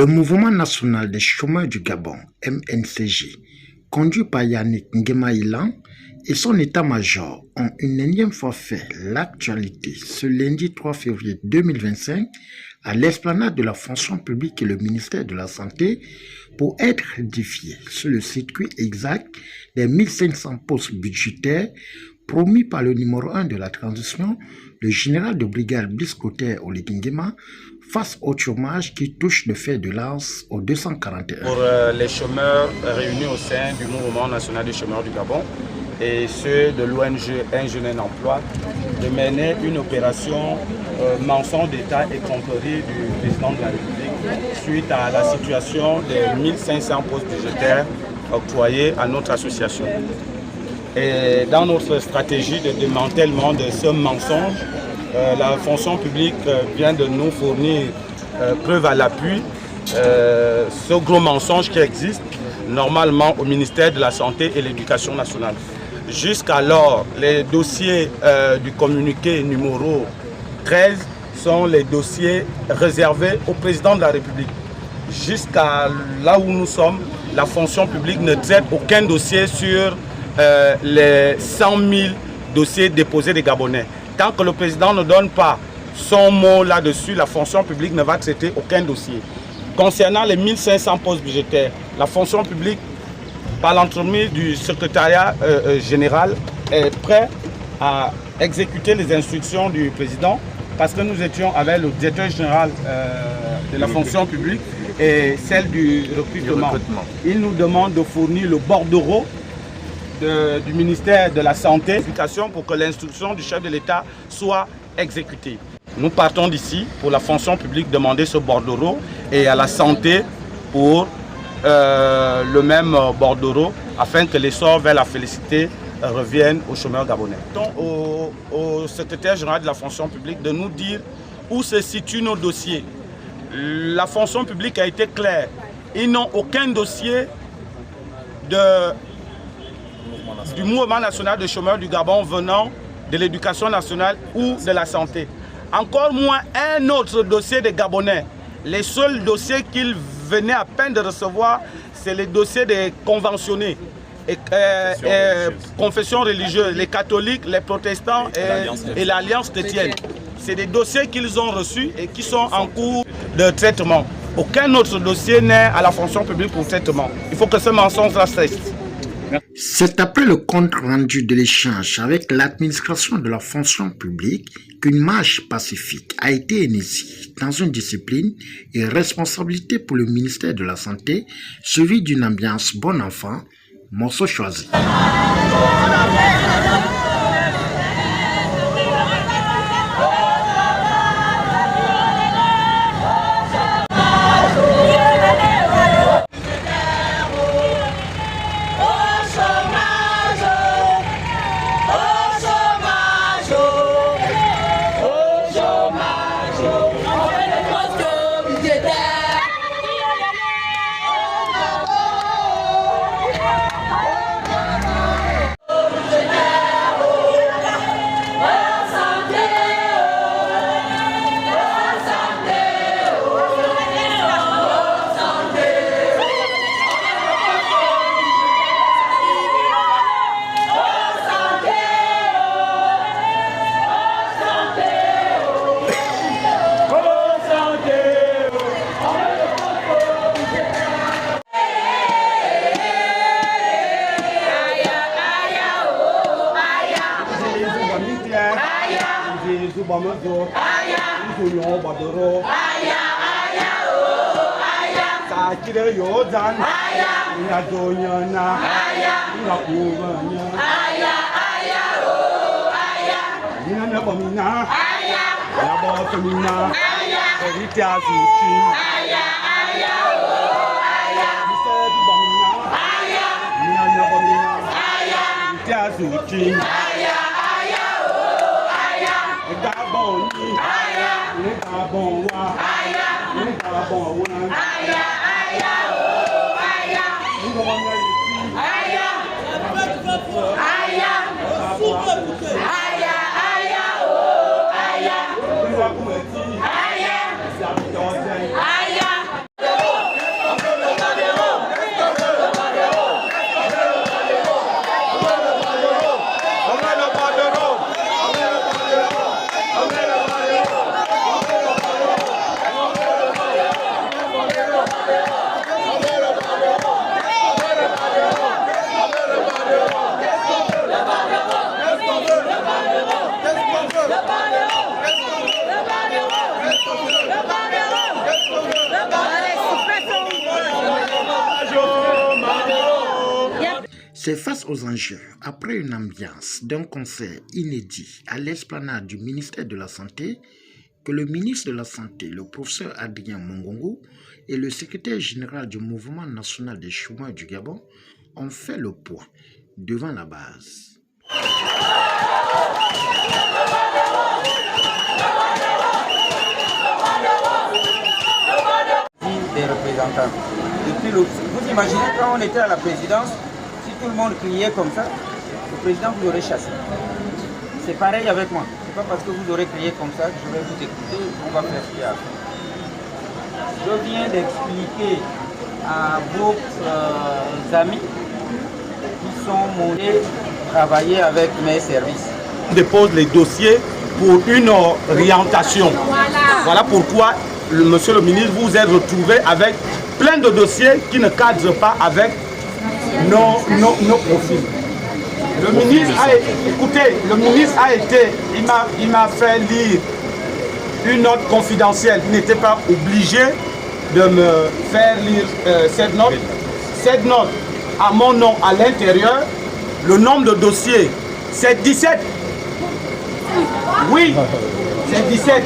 Le Mouvement national des chômeurs du Gabon, MNCJ, conduit par Yannick Nguema-Ilan et son état-major, ont une énième fois fait l'actualité ce lundi 3 février 2025 à l'esplanade de la fonction publique et le ministère de la Santé pour être édifié sur le circuit exact des 1500 postes budgétaires promis par le numéro 1 de la transition, le général de brigade Brice Clotaire Oligui Nguema, face au chômage qui touche le fer de lance au 241. Pour les chômeurs réunis au sein du Mouvement national des chômeurs du Gabon et ceux de l'ONG Un Jeune Un Emploi, de mener une opération mensonge d'État et tromperie du président de la République suite à la situation des 1500 postes budgétaires octroyés à notre association. Et dans notre stratégie de démantèlement de ce mensonge, la fonction publique vient de nous fournir preuve à l'appui ce gros mensonge qui existe normalement au ministère de la Santé et l'Éducation nationale. Jusqu'alors, les dossiers du communiqué numéro 13 sont les dossiers réservés au président de la République. Jusqu'à là où nous sommes, la fonction publique ne traite aucun dossier sur les 100 000 dossiers déposés des Gabonais. Tant que le président ne donne pas son mot là-dessus, la fonction publique ne va traiter aucun dossier. Concernant les 1500 postes budgétaires, la fonction publique, par l'entremise du secrétariat général, est prête à exécuter les instructions du président parce que nous étions avec le directeur général de la fonction publique et celle du recrutement. Il nous demande de fournir le bordereau du ministère de la Santé pour que l'instruction du chef de l'État soit exécutée. Nous partons d'ici pour la fonction publique demander ce bordereau et à la santé pour le même bordereau afin que l'essor vers la félicité revienne aux chômeurs gabonais. Donc, au secrétaire général de la fonction publique de nous dire où se situent nos dossiers. La fonction publique a été claire. Ils n'ont aucun dossier du Mouvement national des chômeurs du Gabon venant de l'éducation nationale ou de la santé. Encore moins un autre dossier des Gabonais. Les seuls dossiers qu'ils venaient à peine de recevoir, c'est les dossiers des conventionnés, confessions religieuses, les catholiques, les protestants et l'Alliance chrétienne. C'est des dossiers qu'ils ont reçus et qui sont en cours de traitement. Aucun autre dossier n'est à la fonction publique pour traitement. Il faut que ce mensonge-là cesse. C'est après le compte rendu de l'échange avec l'administration de la fonction publique qu'une marche pacifique a été initiée dans une discipline et responsabilité pour le ministère de la Santé, suivie d'une ambiance bon enfant, morceau choisi. Aya, C'est face aux enjeux, après une ambiance d'un concert inédit à l'esplanade du ministère de la Santé, que le ministre de la Santé, le professeur Adrien Mongongo, et le secrétaire général du Mouvement national des chômeurs du Gabon ont fait le point devant la base. Des représentants. Vous imaginez quand on était à la présidence, si tout le monde criait comme ça, le président vous aurait chassé. C'est pareil avec moi. C'est pas parce que vous aurez crié comme ça que je vais vous écouter, on va faire ce qu'il y a à faire. Je viens d'expliquer à vos amis qui sont montés travailler avec mes services. On dépose les dossiers pour une orientation. Voilà pourquoi, monsieur le ministre, vous êtes retrouvé avec plein de dossiers qui ne cadrent pas avec nos profils. Le ministre a été, il m'a fait lire une note confidentielle. Il n'était pas obligé de me faire lire cette note. Cette note a mon nom à l'intérieur. Le nombre de dossiers, c'est 17. Oui, c'est 17.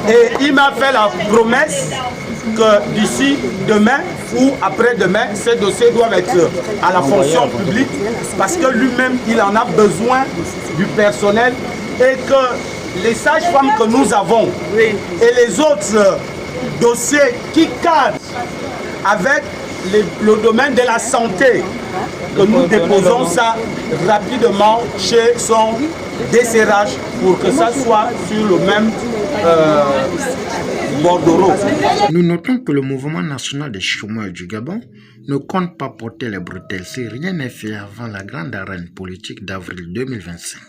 Et il m'a fait la promesse que d'ici demain ou après-demain, ces dossiers doivent être à la fonction publique parce que lui-même, il en a besoin du personnel et que les sages-femmes que nous avons et les autres dossiers qui cadrent avec le domaine de la santé, que nous déposons ça rapidement chez son desserrage pour que ça soit sur le même bordereau. Nous notons que le mouvement national des chômeurs du Gabon ne compte pas porter les bretelles si rien n'est fait avant la grande arène politique d'avril 2025.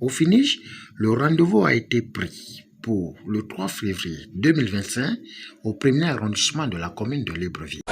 Au finish, le rendez-vous a été pris pour le 3 février 2025 au premier arrondissement de la commune de Libreville.